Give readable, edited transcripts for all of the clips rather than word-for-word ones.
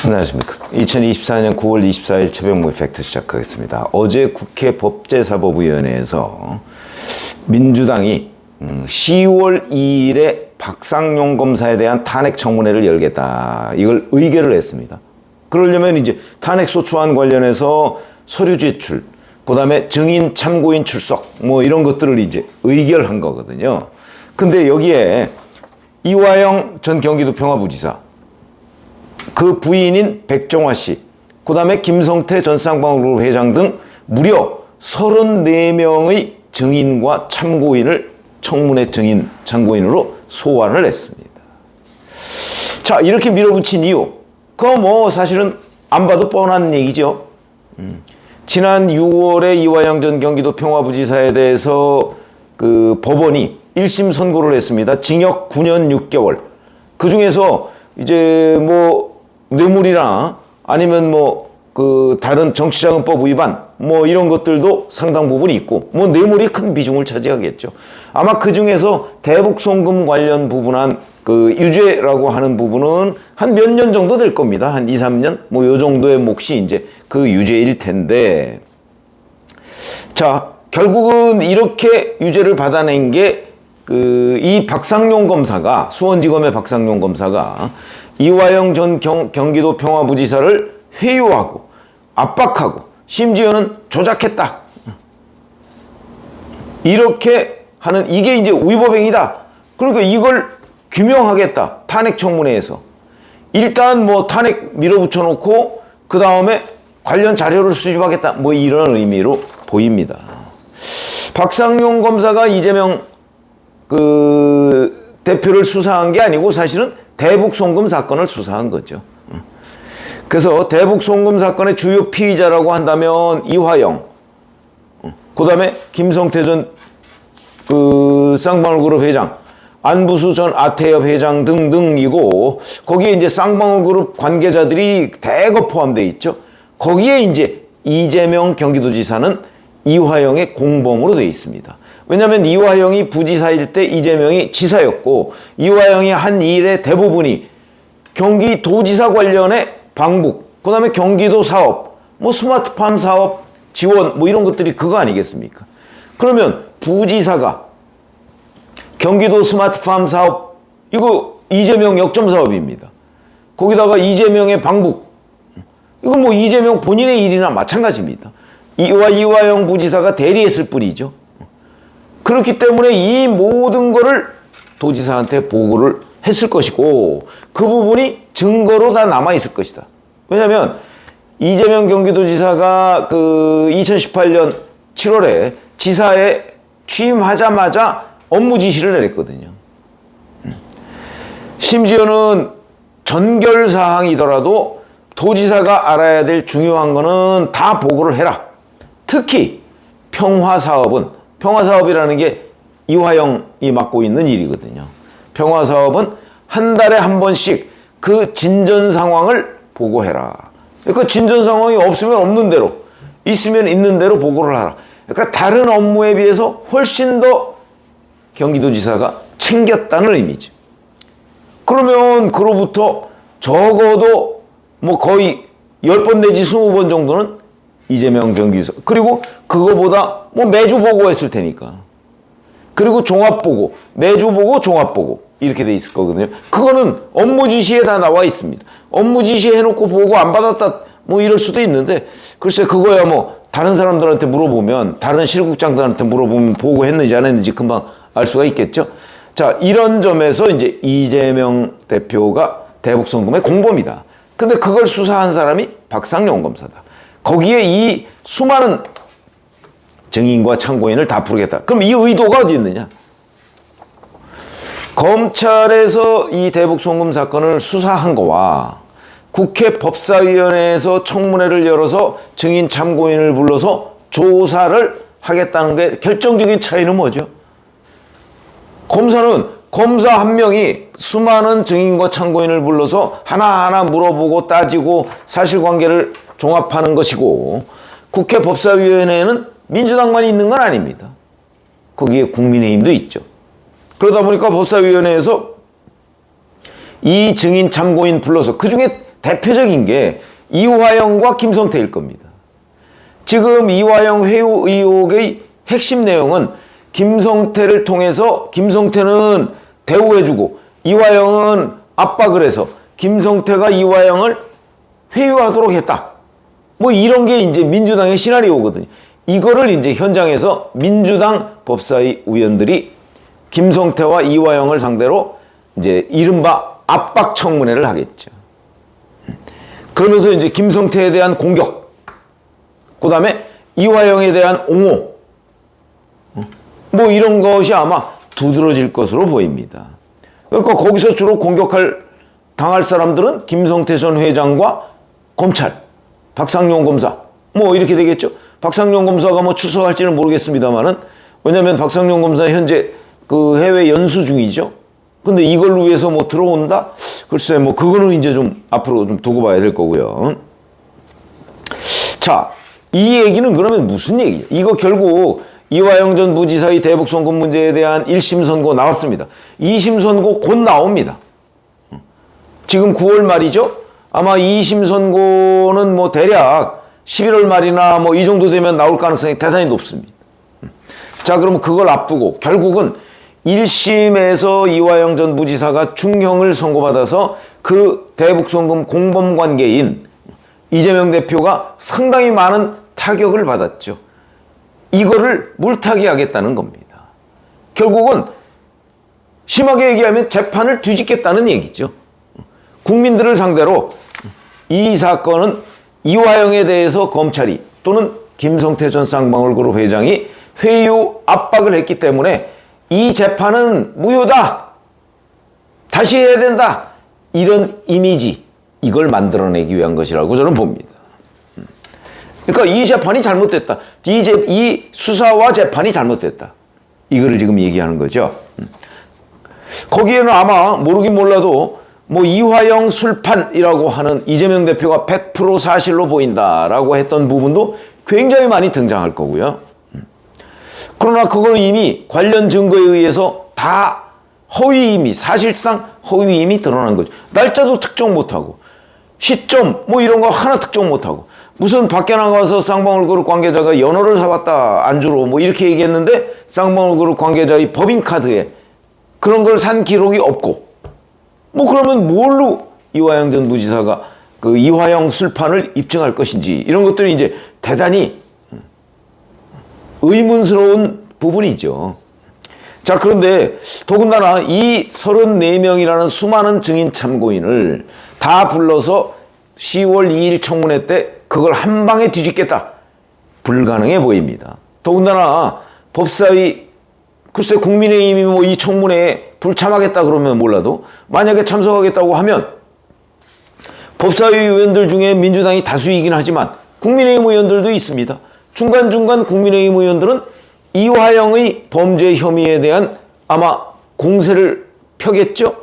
안녕하십니까. 2024년 9월 24일 최병무의 팩트 시작하겠습니다. 어제 국회 법제사법위원회에서 민주당이 10월 2일에 박상용 검사에 대한 탄핵 청문회를 열겠다. 이걸 의결을 했습니다. 그러려면 이제 탄핵소추안 관련해서 서류 제출, 그 다음에 증인 참고인 출석, 뭐 이런 것들을 이제 의결한 거거든요. 근데 여기에 이화영 전 경기도 평화부지사, 그 부인인 백종화 씨, 그 다음에 김성태 전 쌍방울그룹 회장 등 무려 34명의 증인과 참고인을 청문회 증인, 참고인으로 소환을 했습니다. 자, 이렇게 밀어붙인 이유, 그거 뭐 사실은 안 봐도 뻔한 얘기죠. 지난 6월에 이화영 전 경기도 평화부지사에 대해서 그 법원이 1심 선고를 했습니다. 징역 9년 6개월. 그 중에서 이제 뭐 뇌물이나 아니면 뭐 그 다른 정치자금법 위반 뭐 이런 것들도 상당 부분이 있고, 뭐 뇌물이 큰 비중을 차지하겠죠. 아마 그 중에서 대북 송금 관련 부분한 그 유죄라고 하는 부분은 한 몇 년 정도 될 겁니다. 한 2, 3년? 뭐 요 정도의 몫이 이제 그 유죄일 텐데. 자, 결국은 이렇게 유죄를 받아낸 게 이 박상용 검사가, 수원지검의 박상용 검사가 이화영 전 경기도 평화부지사를 회유하고 압박하고 심지어는 조작했다. 이렇게 하는, 이게 이제 위법행위다. 그러니까 이걸 규명하겠다. 탄핵 청문회에서. 일단 뭐 탄핵 밀어붙여 놓고 그 다음에 관련 자료를 수집하겠다. 뭐 이런 의미로 보입니다. 박상용 검사가 이재명 그 대표를 수사한 게 아니고 사실은 대북 송금 사건을 수사한 거죠. 그래서 대북 송금 사건의 주요 피의자라고 한다면 이화영, 그 다음에 김성태 전 그 쌍방울그룹 회장, 안부수 전 아태협 회장 등등이고, 거기에 이제 쌍방울그룹 관계자들이 대거 포함되어 있죠. 거기에 이제 이재명 경기도지사는 이화영의 공범으로 되어 있습니다. 왜냐하면 이화영이 부지사일 때 이재명이 지사였고, 이화영이 한 일의 대부분이 경기도지사 관련의 방북, 그 다음에 경기도 사업, 뭐 스마트팜 사업 지원, 뭐 이런 것들이 그거 아니겠습니까? 그러면 부지사가 경기도 스마트팜 사업, 이거 이재명 역점 사업입니다. 거기다가 이재명의 방북, 이건 뭐 이재명 본인의 일이나 마찬가지입니다. 이화영 부지사가 대리했을 뿐이죠. 그렇기 때문에 이 모든 거를 도지사한테 보고를 했을 것이고, 그 부분이 증거로 다 남아있을 것이다. 왜냐하면 이재명 경기도지사가 그 2018년 7월에 지사에 취임하자마자 업무 지시를 내렸거든요. 심지어는 전결사항이더라도 도지사가 알아야 될 중요한 거는 다 보고를 해라. 특히 평화사업은, 평화사업이라는 게 이화영이 맡고 있는 일이거든요. 평화사업은 한 달에 한 번씩 그 진전 상황을 보고해라. 그러니까 진전 상황이 없으면 없는 대로, 있으면 있는 대로 보고를 하라. 그러니까 다른 업무에 비해서 훨씬 더 경기도지사가 챙겼다는 의미죠. 그러면 그로부터 적어도 뭐 거의 10번 내지 20번 정도는 이재명 경기도지사, 그리고 그거보다 뭐 매주 보고했을 테니까, 그리고 종합보고, 매주 보고 종합보고 이렇게 돼 있을 거거든요. 그거는 업무 지시에 다 나와 있습니다. 업무 지시 해놓고 보고 안 받았다 뭐 이럴 수도 있는데, 글쎄 그거야 뭐 다른 사람들한테 물어보면, 다른 실국장들한테 물어보면 보고했는지 안 했는지 금방 알 수가 있겠죠. 자, 이런 점에서 이제 이재명 대표가 대북 송금의 공범이다. 근데 그걸 수사한 사람이 박상용 검사다. 거기에 이 수많은 증인과 참고인을 다 부르겠다. 그럼 이 의도가 어디 있느냐? 검찰에서 이 대북 송금 사건을 수사한 거와 국회 법사위원회에서 청문회를 열어서 증인 참고인을 불러서 조사를 하겠다는 게 결정적인 차이는 뭐죠? 검사는 검사 한 명이 수많은 증인과 참고인을 불러서 하나하나 물어보고 따지고 사실관계를 종합하는 것이고, 국회 법사위원회에는 민주당만 있는 건 아닙니다. 거기에 국민의힘도 있죠. 그러다 보니까 법사위원회에서 이 증인 참고인 불러서 그중에 대표적인 게 이화영과 김성태일 겁니다. 지금 이화영 회유 의혹의 핵심 내용은 김성태를 통해서 김성태는 대우해주고 이화영은 압박을 해서 김성태가 이화영을 회유하도록 했다. 뭐 이런 게 이제 민주당의 시나리오거든요. 이거를 이제 현장에서 민주당 법사위 의원들이 김성태와 이화영을 상대로 이제 이른바 압박 청문회를 하겠죠. 그러면서 이제 김성태에 대한 공격, 그 다음에 이화영에 대한 옹호, 뭐 이런 것이 아마 두드러질 것으로 보입니다. 그러니까 거기서 주로 당할 사람들은 김성태 전 회장과 검찰, 박상용 검사, 뭐 이렇게 되겠죠. 박상용 검사가 뭐 출석할지는 모르겠습니다만은, 왜냐면 박상용 검사 현재 그 해외 연수 중이죠. 근데 이걸 위해서 뭐 들어온다? 글쎄, 뭐 그거는 이제 좀 앞으로 좀 두고 봐야 될 거고요. 자, 이 얘기는 그러면 무슨 얘기죠? 이거 결국 이화영 전 부지사의 대북 송금 문제에 대한 1심 선고 나왔습니다. 2심 선고 곧 나옵니다. 지금 9월 말이죠? 아마 2심 선고는 뭐 대략 11월 말이나 뭐 이 정도 되면 나올 가능성이 대단히 높습니다. 자, 그러면 그걸 앞두고 결국은 1심에서 이화영 전 부지사가 중형을 선고받아서 그 대북 송금 공범 관계인 이재명 대표가 상당히 많은 타격을 받았죠. 이거를 물타기 하겠다는 겁니다. 결국은 심하게 얘기하면 재판을 뒤집겠다는 얘기죠. 국민들을 상대로 이 사건은 이화영에 대해서 검찰이 또는 김성태 전 쌍방울그룹 회장이 회유 압박을 했기 때문에 이 재판은 무효다, 다시 해야 된다, 이런 이미지, 이걸 만들어내기 위한 것이라고 저는 봅니다. 그러니까 이 재판이 잘못됐다, 이 수사와 재판이 잘못됐다, 이거를 지금 얘기하는 거죠. 거기에는 아마 모르긴 몰라도 뭐 이화영 술판이라고 하는 이재명 대표가 100% 사실로 보인다라고 했던 부분도 굉장히 많이 등장할 거고요. 그러나 그걸 이미 관련 증거에 의해서 다 허위임이, 사실상 허위임이 드러난 거죠. 날짜도 특정 못하고 시점 뭐 이런 거 하나 특정 못하고, 무슨 밖에 나가서 쌍방울그룹 관계자가 연어를 사왔다 안주로 뭐 이렇게 얘기했는데 쌍방울그룹 관계자의 법인카드에 그런 걸 산 기록이 없고, 뭐 그러면 뭘로 이화영 전 부지사가 그 이화영 술판을 입증할 것인지, 이런 것들이 이제 대단히 의문스러운 부분이죠. 자, 그런데 더군다나 이 34명이라는 수많은 증인 참고인을 다 불러서 10월 2일 청문회 때 그걸 한 방에 뒤집겠다, 불가능해 보입니다. 더군다나 법사위, 글쎄 국민의힘이 뭐 이 청문회에 불참하겠다 그러면 몰라도 만약에 참석하겠다고 하면 법사위 의원들 중에 민주당이 다수이긴 하지만 국민의힘 의원들도 있습니다. 중간중간 국민의힘 의원들은 이화영의 범죄 혐의에 대한 아마 공세를 펴겠죠.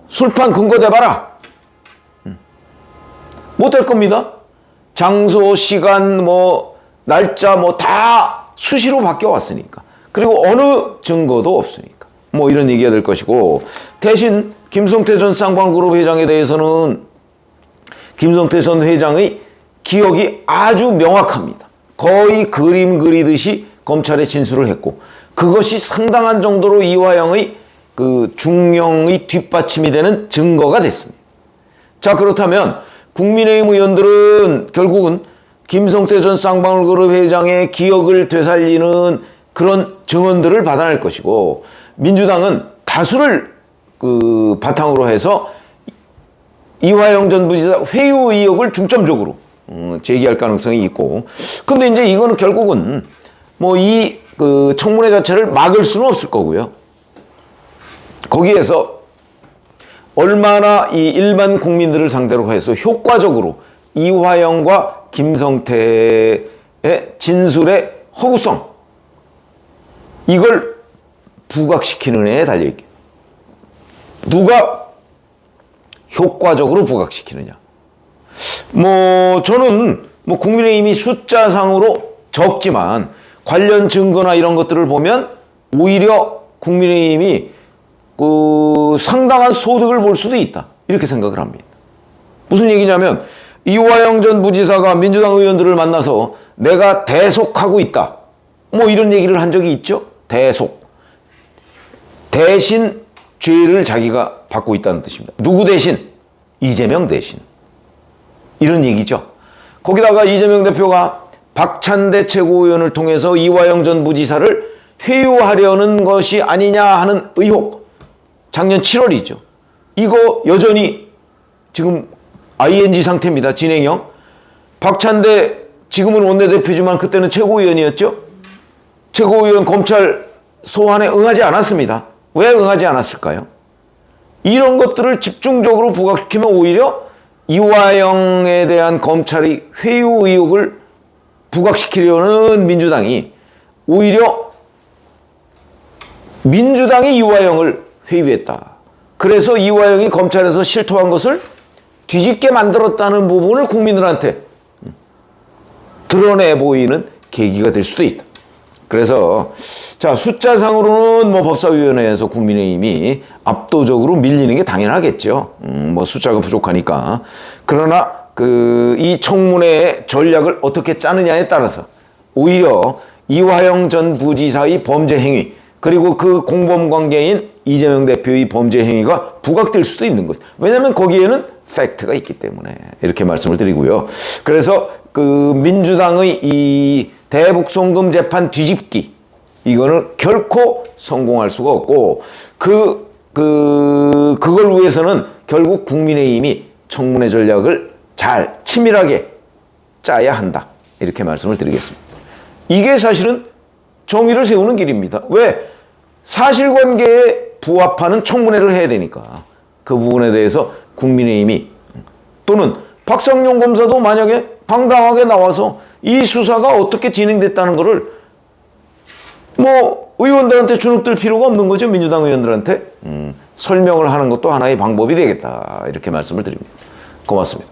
술판 근거 대봐라. 못할 겁니다. 장소, 시간, 뭐 날짜 뭐 다 수시로 바뀌어 왔으니까. 그리고 어느 증거도 없으니까. 뭐 이런 얘기가 될 것이고, 대신 김성태 전 쌍방그룹 회장에 대해서는 김성태 전 회장의 기억이 아주 명확합니다. 거의 그림 그리듯이 검찰에 진술을 했고, 그것이 상당한 정도로 이화영의 그 중형의 뒷받침이 되는 증거가 됐습니다. 자, 그렇다면 국민의힘 의원들은 결국은 김성태 전 쌍방울그룹 회장의 기억을 되살리는 그런 증언들을 받아낼 것이고, 민주당은 다수를 그 바탕으로 해서 이화영 전 부지사 회유 의혹을 중점적으로 제기할 가능성이 있고, 근데 이제 이거는 결국은 뭐 이 그 청문회 자체를 막을 수는 없을 거고요. 거기에서 얼마나 이 일반 국민들을 상대로 해서 효과적으로 이화영과 김성태의 진술의 허구성, 이걸 부각시키는 애에 달려있게. 누가 효과적으로 부각시키느냐. 뭐 저는 뭐 국민의힘이 숫자상으로 적지만 관련 증거나 이런 것들을 보면 오히려 국민의힘이 그 상당한 소득을 볼 수도 있다. 이렇게 생각을 합니다. 무슨 얘기냐면 이화영 전 부지사가 민주당 의원들을 만나서 내가 대속하고 있다. 뭐 이런 얘기를 한 적이 있죠. 대속. 대신 죄를 자기가 받고 있다는 뜻입니다. 누구 대신? 이재명 대신. 이런 얘기죠. 거기다가 이재명 대표가 박찬대 최고위원을 통해서 이화영 전 부지사를 회유하려는 것이 아니냐 하는 의혹. 작년 7월이죠. 이거 여전히 지금 ING 상태입니다. 진행형. 박찬대 지금은 원내대표지만 그때는 최고위원이었죠. 최고위원 검찰 소환에 응하지 않았습니다. 왜 응하지 않았을까요? 이런 것들을 집중적으로 부각시키면 오히려 이화영에 대한 검찰의 회유 의혹을 부각시키려는 민주당이 오히려 민주당이 이화영을 회유했다. 그래서 이화영이 검찰에서 실토한 것을 뒤집게 만들었다는 부분을 국민들한테 드러내 보이는 계기가 될 수도 있다. 그래서 자, 숫자상으로는 뭐 법사위원회에서 국민의힘이 압도적으로 밀리는 게 당연하겠죠. 뭐 숫자가 부족하니까. 그러나 이 청문회의 전략을 어떻게 짜느냐에 따라서 오히려 이화영 전 부지사의 범죄 행위 그리고 그 공범 관계인 이재명 대표의 범죄 행위가 부각될 수도 있는 거죠. 왜냐하면 거기에는 팩트가 있기 때문에 이렇게 말씀을 드리고요. 그래서 그 민주당의 이 대북송금 재판 뒤집기 이거는 결코 성공할 수가 없고 그걸 위해서는 결국 국민의힘이 청문회 전략을 잘 치밀하게 짜야 한다. 이렇게 말씀을 드리겠습니다. 이게 사실은 정의를 세우는 길입니다. 왜? 사실관계에 부합하는 청문회를 해야 되니까 그 부분에 대해서 국민의힘이 또는 박상용 검사도 만약에 당당하게 나와서 이 수사가 어떻게 진행됐다는 것을 뭐 의원들한테 주눅들 필요가 없는 거죠. 민주당 의원들한테 설명을 하는 것도 하나의 방법이 되겠다. 이렇게 말씀을 드립니다. 고맙습니다.